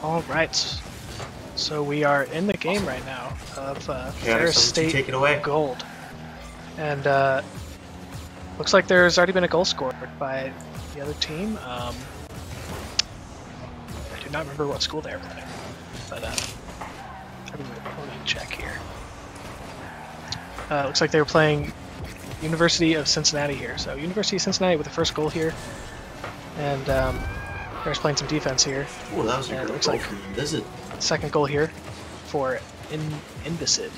All right, so we are in the game right now of Ferris State take it away. Gold, and looks like there's already been a goal scored by the other team. I do not remember what school they were playing, but let me check here. Looks like they were playing University of Cincinnati here. So University of Cincinnati with the first goal here, and Ferris playing some defense here. Oh, that was a great goal from Invisid. Second goal here for Invisid.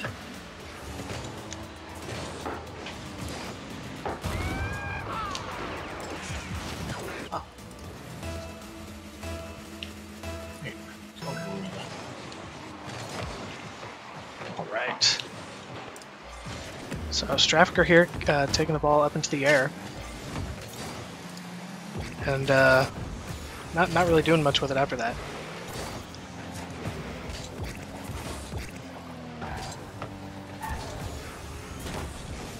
All right. So Straffer here taking the ball up into the air, and not really doing much with it after that.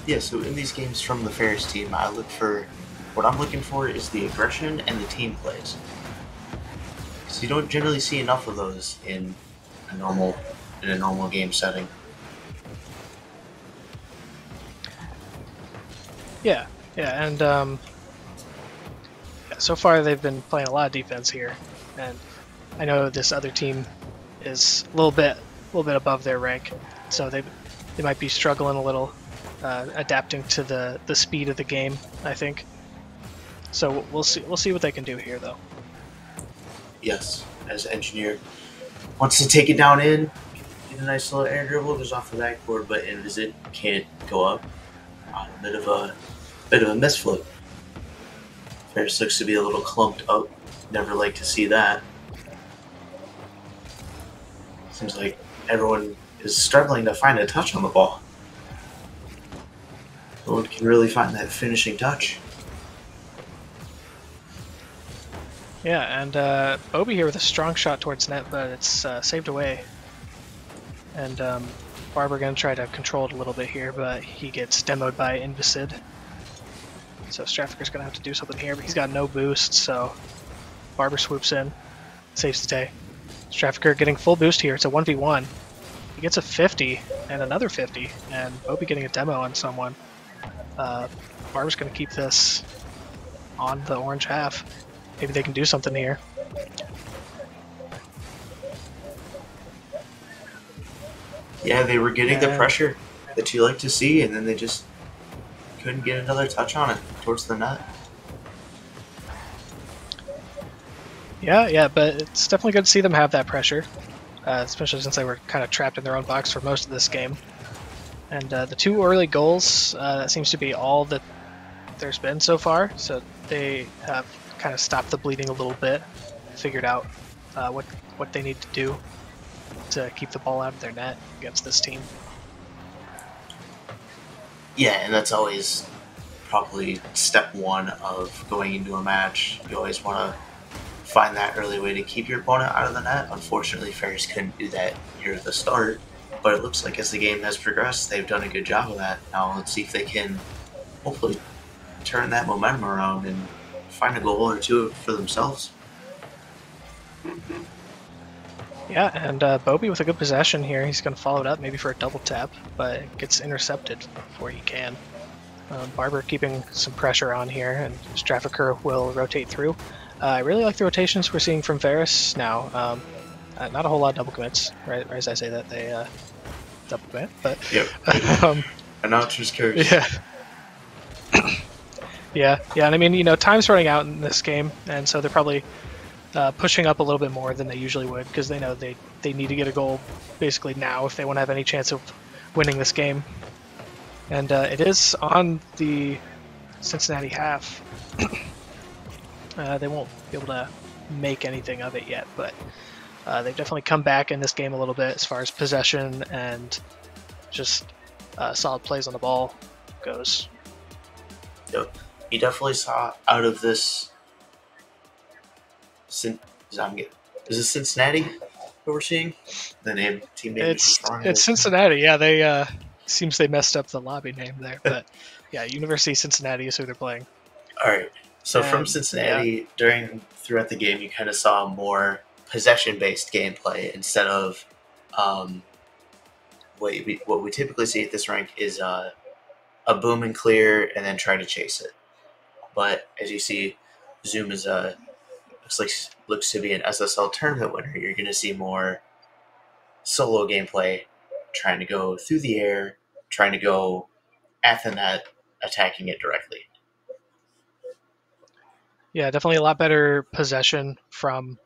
Yeah, so in these games from the Ferris team, what I'm looking for is the aggression and the team plays. So you don't generally see enough of those in a normal game setting. Yeah, and so far they've been playing a lot of defense here, and I know this other team is a little bit above their rank, so they might be struggling a little, adapting to the speed of the game, I think. So we'll see what they can do here, though. Yes, as Engineer wants to take it down in, get a nice little air dribble, goes off the backboard, but Invisit can't go up. A bit of a misflip. Ferris looks to be a little clumped up. Never like to see that. Seems like everyone is struggling to find a touch on the ball. No one can really find that finishing touch. Yeah, and Bobby here with a strong shot towards net, but it's saved away. And Barber gonna try to control it a little bit here, but he gets demoed by Invisid. So Straffer's gonna have to do something here, but he's got no boost, so Barber swoops in, saves the day. Straffer getting full boost here. It's a 1v1. He gets a 50 and another 50, and Bobby getting a demo on someone. Barber's gonna keep this on the orange half. Maybe they can do something here. Yeah, they were getting the pressure that you like to see, and then they just couldn't get another touch on it towards the net. Yeah, but it's definitely good to see them have that pressure, especially since they were kind of trapped in their own box for most of this game. And the two early goals, that seems to be all that there's been so far, so they have kind of stopped the bleeding a little bit, figured out what they need to do to keep the ball out of their net against this team. Yeah, and that's always probably step one of going into a match. You always want to find that early way to keep your opponent out of the net. Unfortunately, Ferris couldn't do that here at the start, but it looks like as the game has progressed, they've done a good job of that. Now let's see if they can hopefully turn that momentum around and find a goal or two for themselves. Yeah, and Bobby with a good possession here. He's going to follow it up maybe for a double tap, but it gets intercepted before he can. Barber keeping some pressure on here, and Straffer will rotate through. I really like the rotations we're seeing from Ferris now. Not a whole lot of double commits, right as I say that, they double commit, but... Yep. Announcer's curse. Yeah, and I mean, you know, time's running out in this game, and so they're probably pushing up a little bit more than they usually would, because they know they need to get a goal basically now if they want to have any chance of winning this game. And it is on the Cincinnati half. They won't be able to make anything of it yet, but they've definitely come back in this game a little bit as far as possession and just solid plays on the ball goes. Yep. You definitely saw out of this. Is it Cincinnati that we're seeing? The team name is wrong. It's Cincinnati. Yeah, they seems they messed up the lobby name there, but yeah, University of Cincinnati is who they're playing. All right. So from Cincinnati, throughout the game, you kind of saw more possession-based gameplay instead of what we typically see at this rank is a boom and clear and then try to chase it. But as you see, Zoom is looks to be an SSL tournament winner. You're going to see more solo gameplay, trying to go through the air, trying to go at the net, attacking it directly. Yeah, definitely a lot better possession from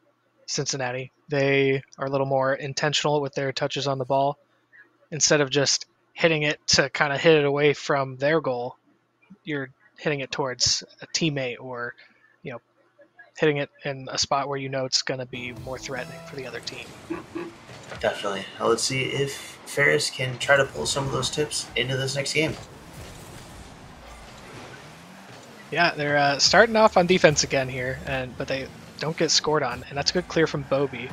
Cincinnati. They are a little more intentional with their touches on the ball. Instead of just hitting it to kind of hit it away from their goal, you're hitting it towards a teammate or, hitting it in a spot where it's going to be more threatening for the other team. Definitely. Now let's see if Ferris can try to pull some of those tips into this next game. Yeah, they're starting off on defense again here, but they don't get scored on, and that's a good clear from Bobby.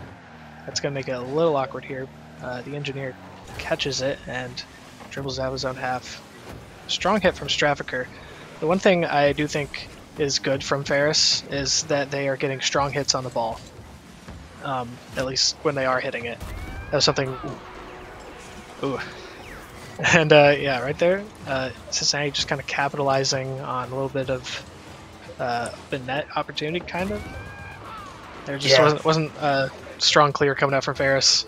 That's going to make it a little awkward here. The engineer catches it and dribbles out of his own half. Strong hit from Straffiker. The one thing I do think is good from Ferris is that they are getting strong hits on the ball, at least when they are hitting it. That was something. Ooh. And yeah, right there, Cincinnati just kind of capitalizing on a little bit of the net opportunity, kind of. There just wasn't a strong clear coming out from Ferris.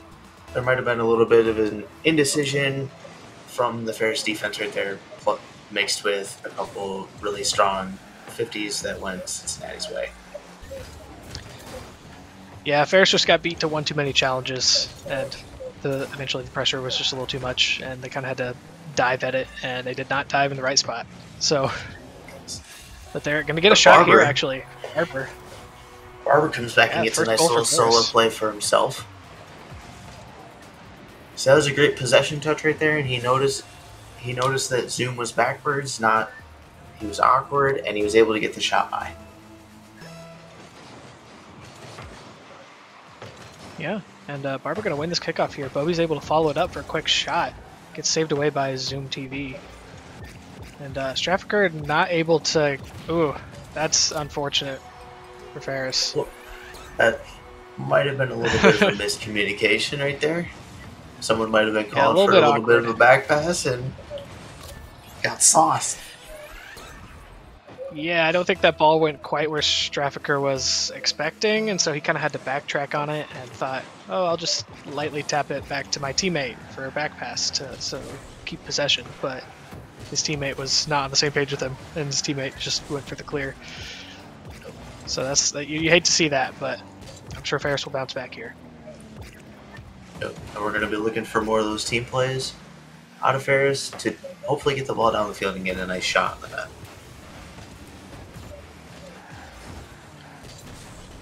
There might have been a little bit of an indecision from the Ferris defense right there, mixed with a couple really strong 50s that went Cincinnati's way. Yeah, Ferris just got beat to one too many challenges, and eventually the pressure was just a little too much, and they kind of had to dive at it, and they did not dive in the right spot. So, but they're going to get a shot here, actually. Barber comes back and gets a nice little solo play for himself. So that was a great possession touch right there, and he noticed that Zoom was backwards, he was awkward, and he was able to get the shot by. Yeah, and Barber going to win this kickoff here. Bobby's able to follow it up for a quick shot. Gets saved away by Zoom TV. And Straffiker not able to... Ooh, that's unfortunate for Ferris. Well, that might have been a little bit of a miscommunication right there. Someone might have been calling for a little bit of a back pass and got sauced. Yeah, I don't think that ball went quite where Straffiker was expecting, and so he kind of had to backtrack on it and thought, oh, I'll just lightly tap it back to my teammate for a back pass to keep possession. But his teammate was not on the same page with him, and his teammate just went for the clear. So you hate to see that, but I'm sure Ferris will bounce back here. Yep. And we're going to be looking for more of those team plays out of Ferris to hopefully get the ball down the field and get a nice shot in the net.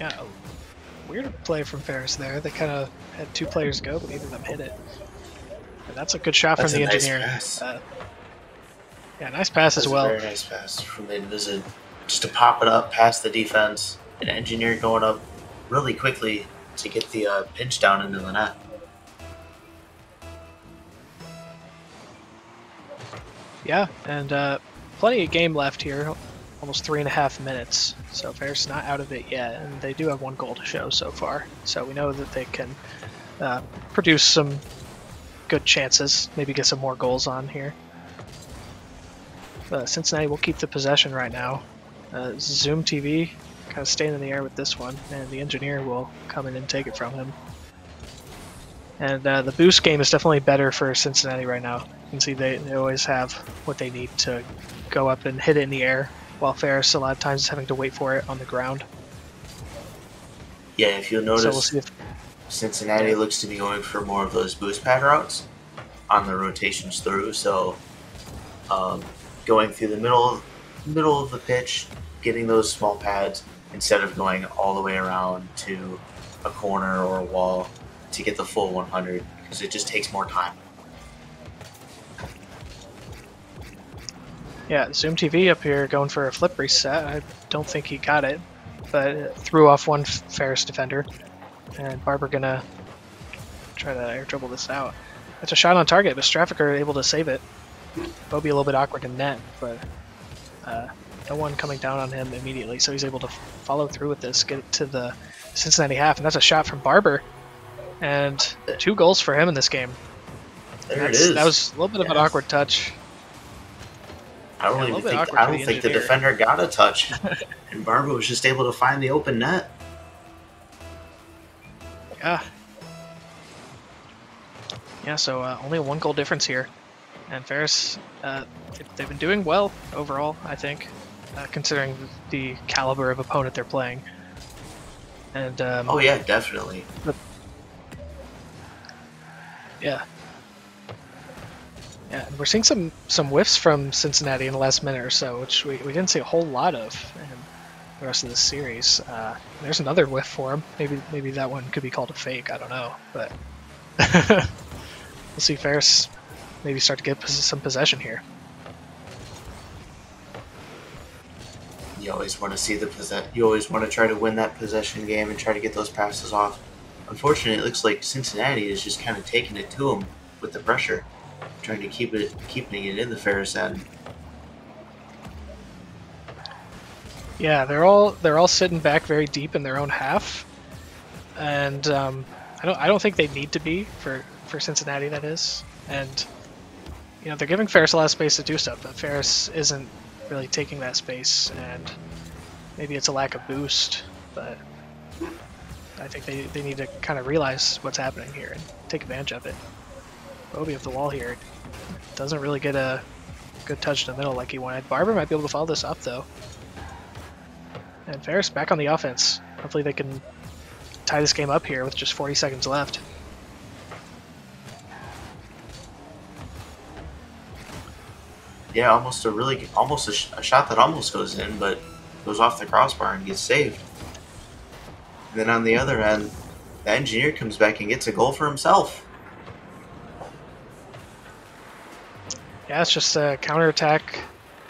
Yeah, a weird play from Ferris there. They kind of had two players go, but neither of them hit it. And that's a good shot from the engineer. Nice pass. Yeah, nice pass as well. Very nice pass from the Invisid. Just to pop it up past the defense. An engineer going up really quickly to get the pinch down into the net. Yeah, and plenty of game left here. Almost 3.5 minutes, so Ferris not out of it yet, and they do have one goal to show so far. So we know that they can produce some good chances, maybe get some more goals on here. Cincinnati will keep the possession right now. Zoom TV kind of staying in the air with this one, and the engineer will come in and take it from him. And the boost game is definitely better for Cincinnati right now. You can see they always have what they need to go up and hit it in the air, while Ferris a lot of times is having to wait for it on the ground. Yeah, if you'll notice, Cincinnati looks to be going for more of those boost pad routes on the rotations through. So going through the middle of the pitch, getting those small pads instead of going all the way around to a corner or a wall to get the full 100, because it just takes more time. Yeah, Zoom TV up here going for a flip reset. I don't think he got it, but it threw off one Ferris defender. And Barber gonna try to air dribble this out. That's a shot on target, but Straffiker able to save it. Bobby a little bit awkward in net, but no one coming down on him immediately, so he's able to follow through with this, get it to the Cincinnati half, and that's a shot from Barber, and 2 goals for him in this game. There it is. That was a little bit of an awkward touch. I don't think the defender got a touch, and Barber was just able to find the open net. Yeah, so only a 1 goal difference here. And Ferris, they've been doing well overall, I think, considering the caliber of opponent they're playing. And oh yeah, definitely. Yeah, and we're seeing some whiffs from Cincinnati in the last minute or so, which we didn't see a whole lot of in the rest of this series. There's another whiff for him. Maybe that one could be called a fake. I don't know, but we'll see Ferris maybe start to get some possession here. You always want to see you always want to try to win that possession game and try to get those passes off. Unfortunately, it looks like Cincinnati is just kind of taking it to them with the pressure, trying to keeping it in the Ferris end. Yeah, they're all sitting back very deep in their own half, and I don't think they need to be for Cincinnati, that is. And you know, they're giving Ferris a lot of space to do stuff, but Ferris isn't really taking that space, and maybe it's a lack of boost, but I think they need to kind of realize what's happening here and take advantage of it. Bobby up the wall here doesn't really get a good touch in the middle like he wanted. Barber might be able to follow this up though. And Ferris back on the offense. Hopefully they can tie this game up here with just 40 seconds left. Yeah, almost a shot that almost goes in, but goes off the crossbar and gets saved. And then on the other end, the engineer comes back and gets a goal for himself. Yeah, it's just a counterattack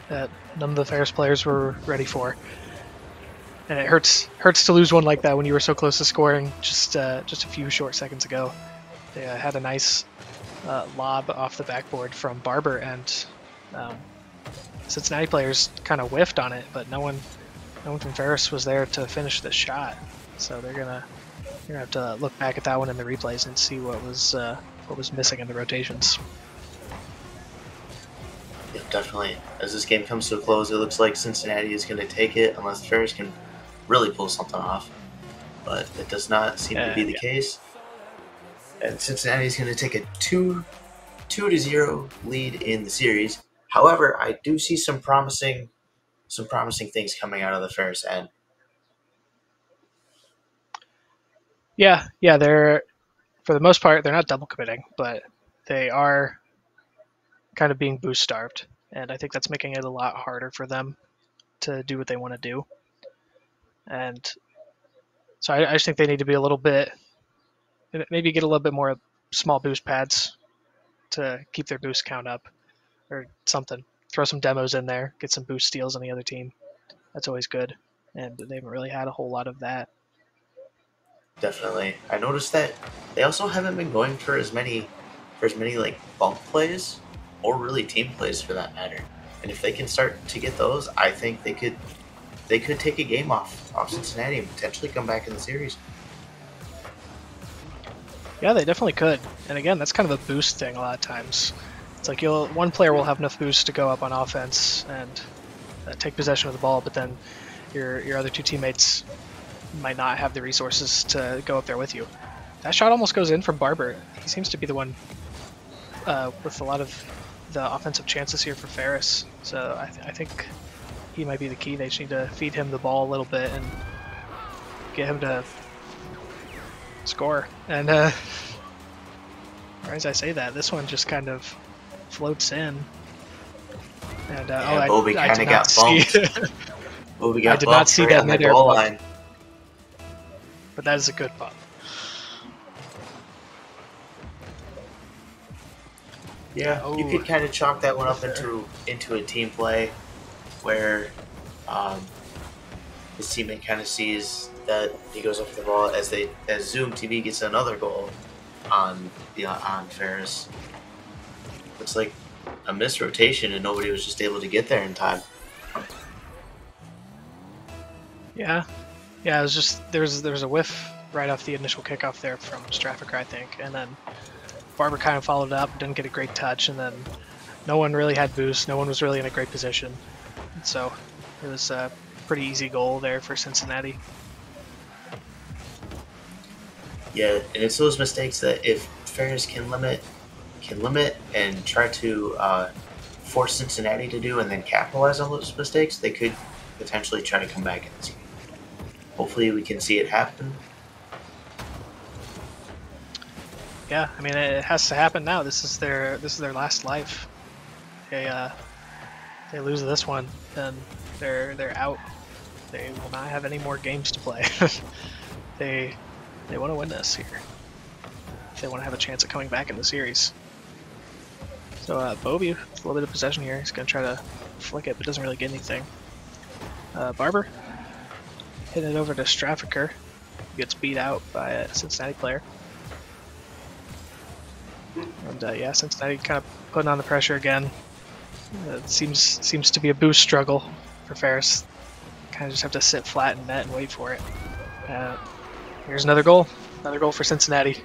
that none of the Ferris players were ready for. And it hurts to lose one like that when you were so close to scoring just a few short seconds ago. They had a nice lob off the backboard from Barber, and Cincinnati players kind of whiffed on it, but no one from Ferris was there to finish the shot. So they're gonna have to look back at that one in the replays and see what was missing in the rotations. Yeah, definitely. As this game comes to a close, it looks like Cincinnati is going to take it unless Ferris can really pull something off. But it does not seem to be the case. And Cincinnati is going to take a 2-0 lead in the series. However, I do see some promising things coming out of the Ferris end. Yeah, they're, for the most part, they're not double committing, but they are kind of being boost starved, and I think that's making it a lot harder for them to do what they want to do. And so I just think they need to be a little bit, maybe get a little bit more small boost pads to keep their boost count up or something. Throw some demos in there, get some boost steals on the other team. That's always good, and they haven't really had a whole lot of that. Definitely. I noticed that they also haven't been going for as many like bump plays or really team plays for that matter. And if they can start to get those, I think they could take a game off Cincinnati and potentially come back in the series. Yeah, they definitely could. And again, that's kind of a boost thing a lot of times. It's like one player will have enough boost to go up on offense and take possession of the ball, but then your other 2 teammates might not have the resources to go up there with you. That shot almost goes in from Barber. He seems to be the one with a lot of the offensive chances here for Ferris. So I think he might be the key. They just need to feed him the ball a little bit and get him to score. And as I say that, this one just kind of floats in. And Bobby kind of got bumped. Bobby got I did not see that on the goal line. But that is a good bump. Yeah, you could kind of chalk that one up into a team play where his teammate kind of sees that he goes up for the ball as Zoom TV gets another goal on Ferris. Looks like a missed rotation and nobody was just able to get there in time. Yeah, yeah. It was just there was a whiff right off the initial kickoff there from Straffiker, I think, and then Barber kind of followed up, didn't get a great touch, and then no one really had boost. No one was really in a great position, and so it was a pretty easy goal there for Cincinnati. Yeah, and it's those mistakes that if Ferris can limit and try to force Cincinnati to do and then capitalize on those mistakes, they could potentially try to come back in this game. Hopefully we can see it happen. Yeah, I mean it has to happen now. This is their last life. They lose this one, then they're out. They will not have any more games to play. they want to win this here. They want to have a chance at coming back in the series. So Bobby with a little bit of possession here. He's gonna try to flick it, but doesn't really get anything. Barber hitting it over to Straffiker. Gets beat out by a Cincinnati player. And yeah, Cincinnati kind of putting on the pressure again. It seems to be a boost struggle for Ferris. Kind of just have to sit flat in net and wait for it. Here's another goal for Cincinnati.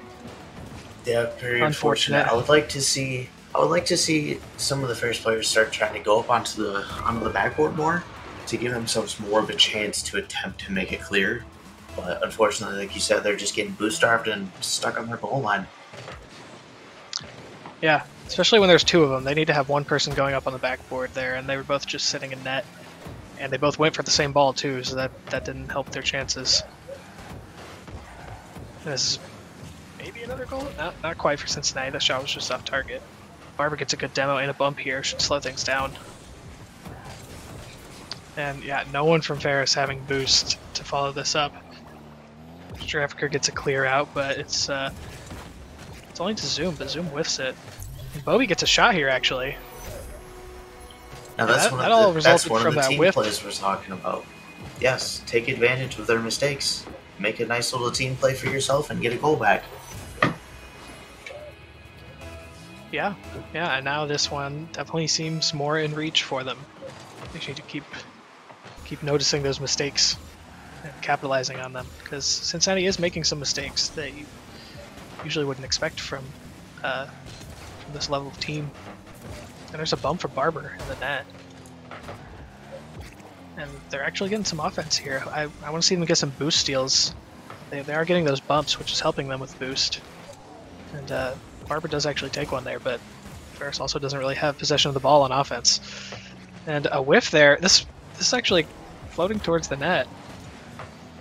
Yeah, very unfortunate. I would like to see some of the Ferris players start trying to go up onto the backboard more to give themselves more of a chance to attempt to make it clear. But unfortunately, like you said, they're just getting boost starved and stuck on their goal line. Yeah, especially when there's two of them. They need to have one person going up on the backboard there, and they were both just sitting in net. And they both went for the same ball too, so that didn't help their chances. This is maybe another goal? Not quite for Cincinnati. The shot was just off target. Barber gets a good demo and a bump here. Should slow things down. And yeah, no one from Ferris having boost to follow this up. Straffiker gets a clear out, but it's only to Zoom, but Zoom whiffs it. And Bobby gets a shot here, actually. Now that's one of the team plays we're talking about. Yes, take advantage of their mistakes. Make a nice little team play for yourself and get a goal back. Yeah, and now this one definitely seems more in reach for them. They need to keep noticing those mistakes and capitalizing on them, because Cincinnati is making some mistakes that you usually wouldn't expect from this level of team. And there's a bump for Barber in the net. And they're actually getting some offense here. I want to see them get some boost steals. They are getting those bumps, which is helping them with boost. And Barber does actually take one there, but Ferris also doesn't really have possession of the ball on offense. And a whiff there. This is actually floating towards the net.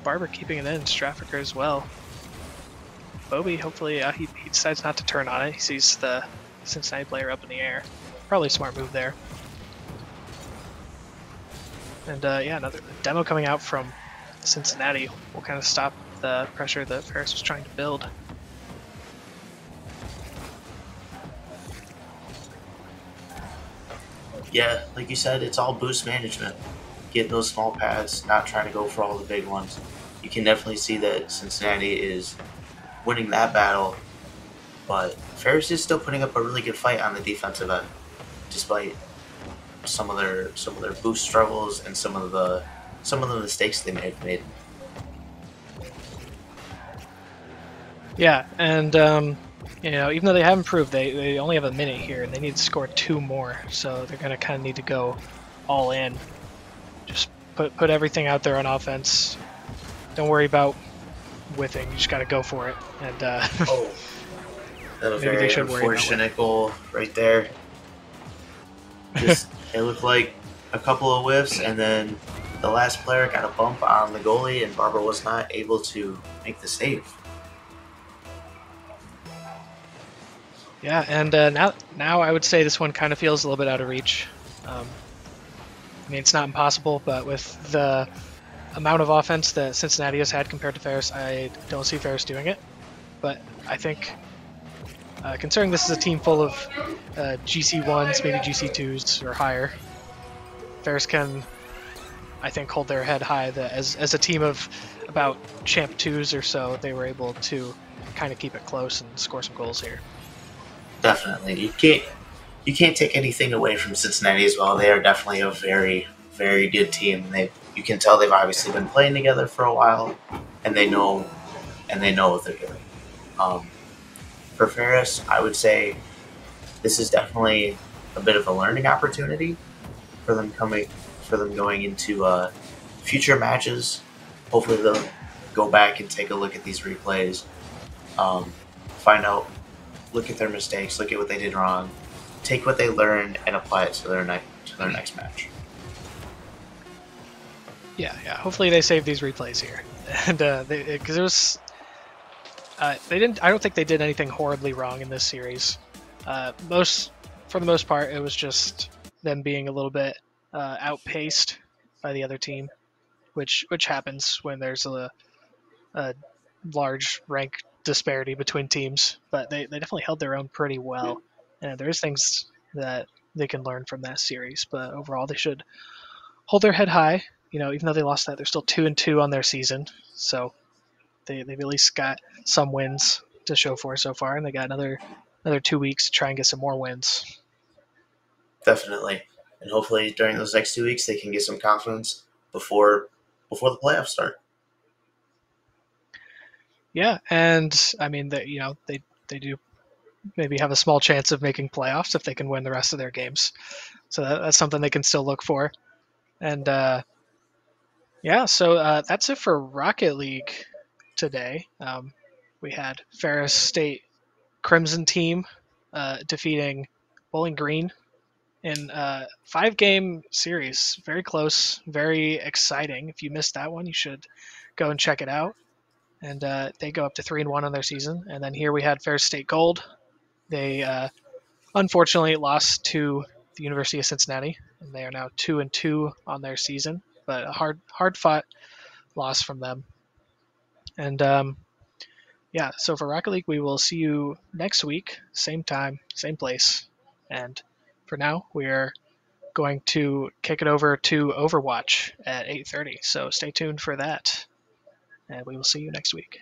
Barber keeping it in, Straffiker as well. Bobby, hopefully, he decides not to turn on it. He sees the Cincinnati player up in the air. Probably a smart move there. And yeah, another demo coming out from Cincinnati will kind of stop the pressure that Ferris was trying to build. Yeah, like you said, it's all boost management. Getting those small pads, not trying to go for all the big ones. You can definitely see that Cincinnati is winning that battle, but Ferris is still putting up a really good fight on the defensive end, despite some of their boost struggles and some of the mistakes they may have made. Yeah, and you know, even though they have improved, they only have a minute here, and they need to score 2 more, so they're going to kind of need to go all in. Just put everything out there on offense. Don't worry about whiffing. You just got to go for it. And oh, that was a very unfortunate goal right there. Just it looked like a couple of whiffs, and then the last player got a bump on the goalie, and Barber was not able to make the save. Yeah, and now I would say this one kind of feels a little bit out of reach. I mean, it's not impossible, but with the amount of offense that Cincinnati has had compared to Ferris, I don't see Ferris doing it. But I think, considering this is a team full of GC1s, maybe GC2s or higher, Ferris can, I think, hold their head high. That as a team of about champ 2s or so, they were able to kind of keep it close and score some goals here. Definitely, you can't take anything away from Cincinnati as well. They are definitely a very, very good team. you can tell they've obviously been playing together for a while, and they know what they're doing. Um, for Ferris, I would say this is definitely a bit of a learning opportunity for them going into future matches. Hopefully, they'll go back and take a look at these replays, find out, look at their mistakes, look at what they did wrong, take what they learned and apply it to their next match. Yeah. Hopefully they save these replays here, and because it was they didn't. I don't think they did anything horribly wrong in this series. For the most part, it was just them being a little bit outpaced by the other team, which happens when there's a large rank disparity between teams. But they definitely held their own pretty well, and there's things that they can learn from that series. But overall, they should hold their head high. Even though they lost that, they're still 2-2 on their season, so they've at least got some wins to show for so far, and they got another 2 weeks to try and get some more wins. Definitely, and hopefully during those next 2 weeks they can get some confidence before the playoffs start. Yeah, and I mean that they do maybe have a small chance of making playoffs if they can win the rest of their games. So that's something they can still look for. And so that's it for Rocket League today. We had Ferris State Crimson team defeating Bowling Green in a 5-game series. Very close, very exciting. If you missed that one, you should go and check it out. And they go up to 3-1 on their season. And then here we had Ferris State Gold. They unfortunately lost to the University of Cincinnati, and they are now 2-2 on their season. But a hard fought loss from them. And so for Rocket League, we will see you next week, same time, same place. And for now, we're going to kick it over to Overwatch at 8:30. So stay tuned for that, and we will see you next week.